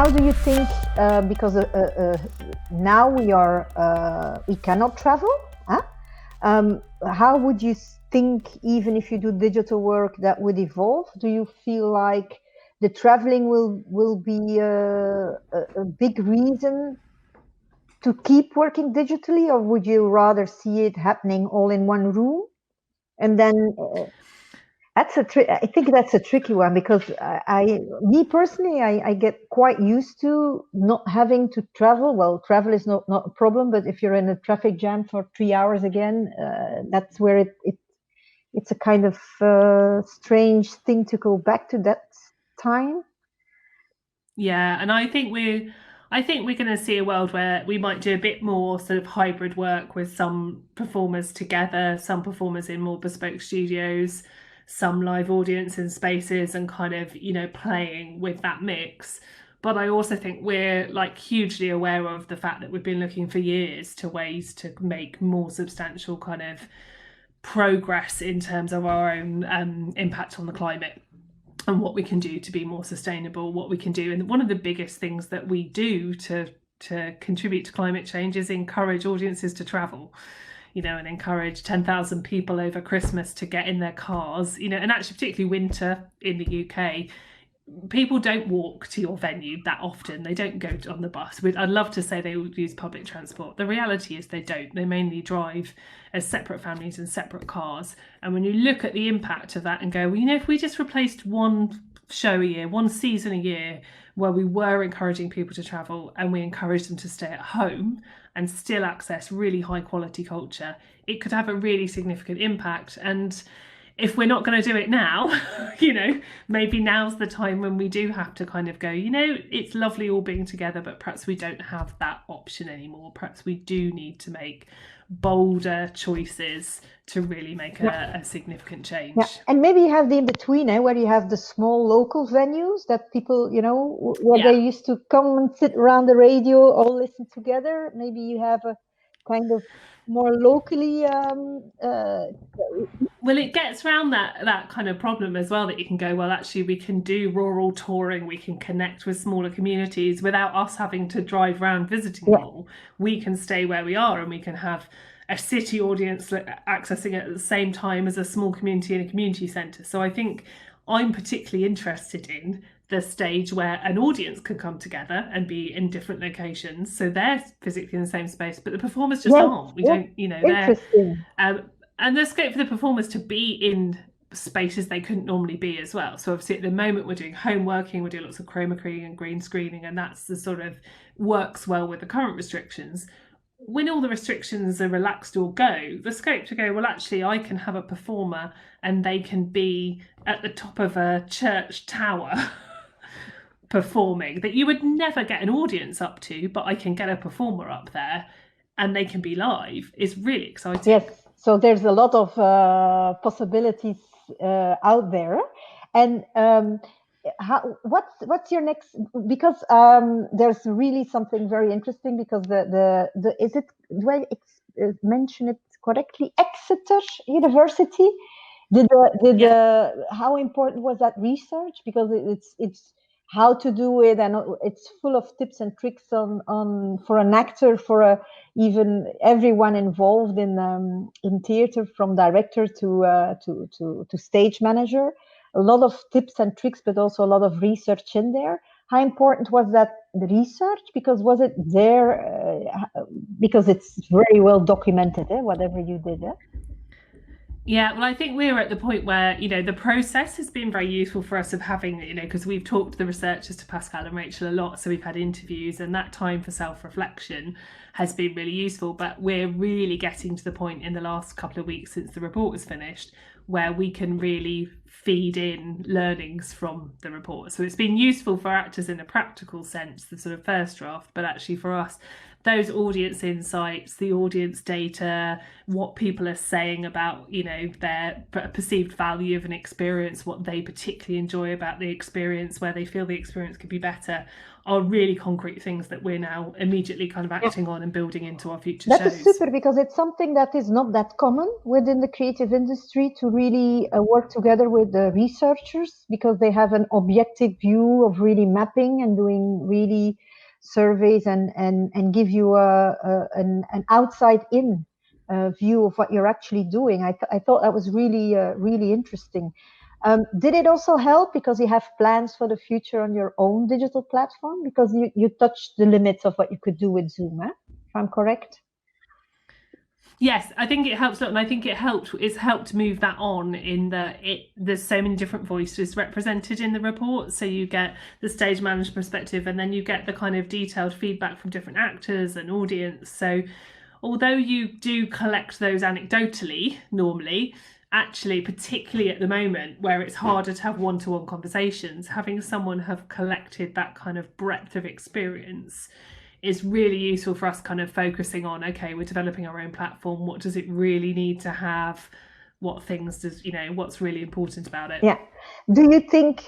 how do you think, because now we cannot travel, huh? How would you think, even if you do digital work, that would evolve? Do you feel like the traveling will be a big reason to keep working digitally, or would you rather see it happening all in one room? And then I think that's a tricky one, because me personally, I get quite used to not having to travel. Well, travel is not a problem, but if you're in a traffic jam for 3 hours again, that's where it's a kind of strange thing to go back to that time. Yeah, and I think we're going to see a world where we might do a bit more sort of hybrid work with some performers together, some performers in more bespoke studios, some live audience in spaces, and kind of, playing with that mix. But I also think we're like hugely aware of the fact that we've been looking for years to ways to make more substantial kind of progress in terms of our own impact on the climate, and what we can do to be more sustainable, what we can do. And one of the biggest things that we do to contribute to climate change is encourage audiences to travel, and encourage 10,000 people over Christmas to get in their cars, and actually particularly winter in the UK. People don't walk to your venue that often. They don't go on the bus. I'd love to say they would use public transport. The reality is they don't. They mainly drive as separate families in separate cars. And when you look at the impact of that and go, well, if we just replaced one show a year, one season a year, where we were encouraging people to travel and we encouraged them to stay at home and still access really high quality culture, it could have a really significant impact. And if we're not going to do it now, maybe now's the time when we do have to kind of go, it's lovely all being together, but perhaps we don't have that option anymore. Perhaps we do need to make bolder choices to really make a significant change. Yeah, and maybe you have the in-between, where you have the small local venues that people, where they used to come and sit around the radio, all listen together. Maybe you have a kind of more locally well, it gets around that kind of problem as well, that you can go, well, actually we can do rural touring, we can connect with smaller communities without us having to drive around visiting them all. We can stay where we are, and we can have a city audience accessing it at the same time as a small community in a community centre. So I think I'm particularly interested in the stage where an audience can come together and be in different locations, so they're physically in the same space, but the performers just aren't. We don't, they're and there's scope for the performers to be in spaces they couldn't normally be as well. So obviously at the moment we're doing home working, we're doing lots of chroma keying and green screening, and that's the sort of works well with the current restrictions. When all the restrictions are relaxed or go, the scope to go, well, actually I can have a performer and they can be at the top of a church tower performing, that you would never get an audience up to, but I can get a performer up there and they can be live, is really exciting. Yes. So there's a lot of possibilities out there. And what's your next? Because there's really something very interesting, because is it, do I mention it correctly? Exeter University how important was that research? Because it's how to do it, and it's full of tips and tricks on for an actor, for even everyone involved in theater, from director to stage manager. A lot of tips and tricks, but also a lot of research in there. How important was that, the research? Because was it there? Because it's very well documented, whatever you did. Yeah, well, I think we're at the point where, the process has been very useful for us, of having, because we've talked to the researchers, to Pascal and Rachel, a lot. So we've had interviews, and that time for self-reflection has been really useful. But we're really getting to the point in the last couple of weeks since the report was finished, where we can really feed in learnings from the report. So it's been useful for actors in a practical sense, the sort of first draft, but actually for us, those audience insights, the audience data, what people are saying about, their perceived value of an experience, what they particularly enjoy about the experience, where they feel the experience could be better. are really concrete things that we're now immediately kind of acting on and building into our future That shows. is super, because it's something that is not that common within the creative industry, to really work together with the researchers, because they have an objective view of really mapping and doing really surveys, and give you an outside in view of what you're actually doing. I thought that was really really interesting. Did it also help because you have plans for the future on your own digital platform? Because you touched the limits of what you could do with Zoom, if I'm correct? Yes, I think it helps a lot, and I think it's helped move that on, in that there's so many different voices represented in the report. So you get the stage manager perspective, and then you get the kind of detailed feedback from different actors and audience. So although you do collect those anecdotally normally, actually, particularly at the moment where it's harder to have one-to-one conversations, having someone have collected that kind of breadth of experience is really useful for us, kind of focusing on, okay, we're developing our own platform. What does it really need to have? What things does, what's really important about it? Yeah. Do you think,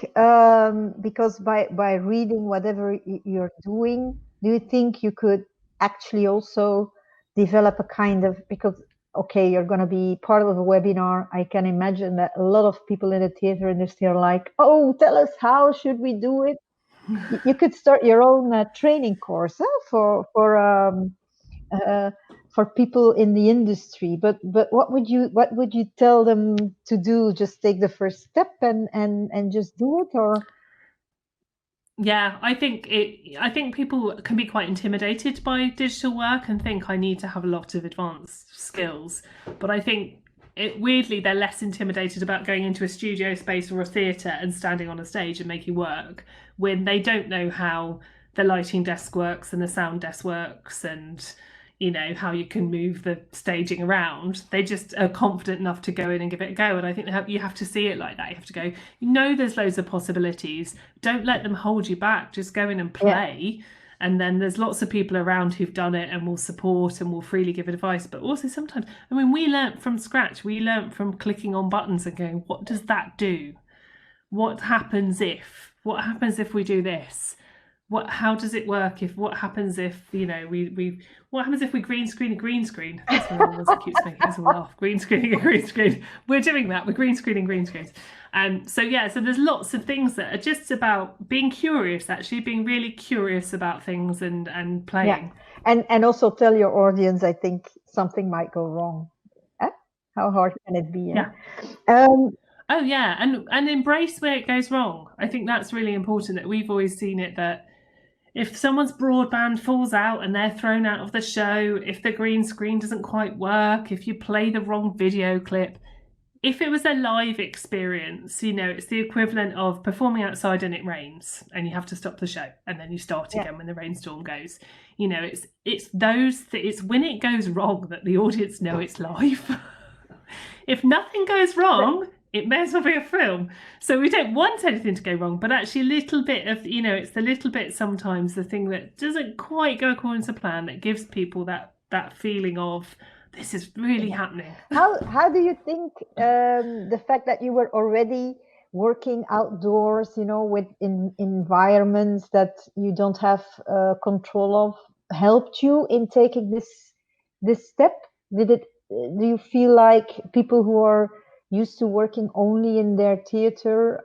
because by reading whatever you're doing, do you think you could actually also develop a kind of, because, okay, you're going to be part of a webinar. I can imagine that a lot of people in the theater industry are like, oh, tell us, how should we do it? You could start your own training course for people in the industry. But what would you tell them to do? Just take the first step and just do it, or? Yeah, I think people can be quite intimidated by digital work and think I need to have a lot of advanced skills. But I think weirdly, they're less intimidated about going into a studio space or a theatre and standing on a stage and making work, when they don't know how the lighting desk works and the sound desk works, and how you can move the staging around. They just are confident enough to go in and give it a go. And I think you have to see it like that. You have to go, there's loads of possibilities. Don't let them hold you back. Just go in and play. Yeah. And then there's lots of people around who've done it and will support and will freely give advice. But also sometimes, we learnt from scratch. We learnt from clicking on buttons and going, what does that do? What happens if we do this? How does it work? What happens if what happens if we green screen a green screen? That's one of the ones that keeps making us all laugh. Green screening a green screen. We're doing that. We're green screening green screens. So there's lots of things that are just about being curious, actually being really curious about things and playing. Yeah. And also tell your audience, I think something might go wrong. How hard can it be? Yeah. Oh yeah, and embrace where it goes wrong. I think that's really important. That we've always seen it, that if someone's broadband falls out and they're thrown out of the show, if the green screen doesn't quite work, if you play the wrong video clip, if it was a live experience, it's the equivalent of performing outside and it rains and you have to stop the show and then you start again when the rainstorm goes. It's when it goes wrong that the audience know it's live. If nothing goes wrong, it may as well be a film. So we don't want anything to go wrong, but actually a little bit of, it's the little bit sometimes, the thing that doesn't quite go according to plan, that gives people that feeling of, this is really happening. How do you think the fact that you were already working outdoors, with environments that you don't have control of, helped you in taking this step? Do you feel like people who are used to working only in their theater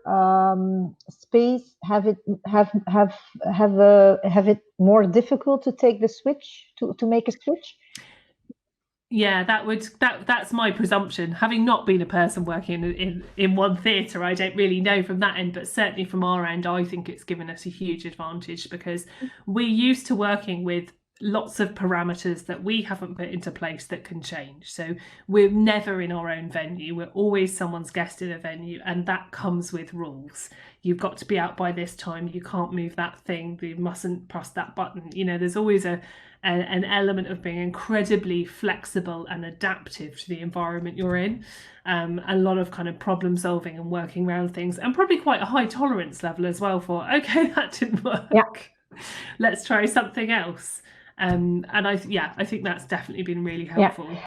space have it more difficult to take the switch, to make a switch? Yeah, that's my presumption. Having not been a person working in one theatre, I don't really know from that end, but certainly from our end, I think it's given us a huge advantage, because we're used to working with lots of parameters that we haven't put into place that can change. So we're never in our own venue. We're always someone's guest in a venue, and that comes with rules. You've got to be out by this time. You can't move that thing. You mustn't press that button. There's always an element of being incredibly flexible and adaptive to the environment you're in. A lot of kind of problem solving and working around things, and probably quite a high tolerance level as well for, okay, that didn't work. Yeah. Let's try something else. And I think that's definitely been really helpful. Yeah.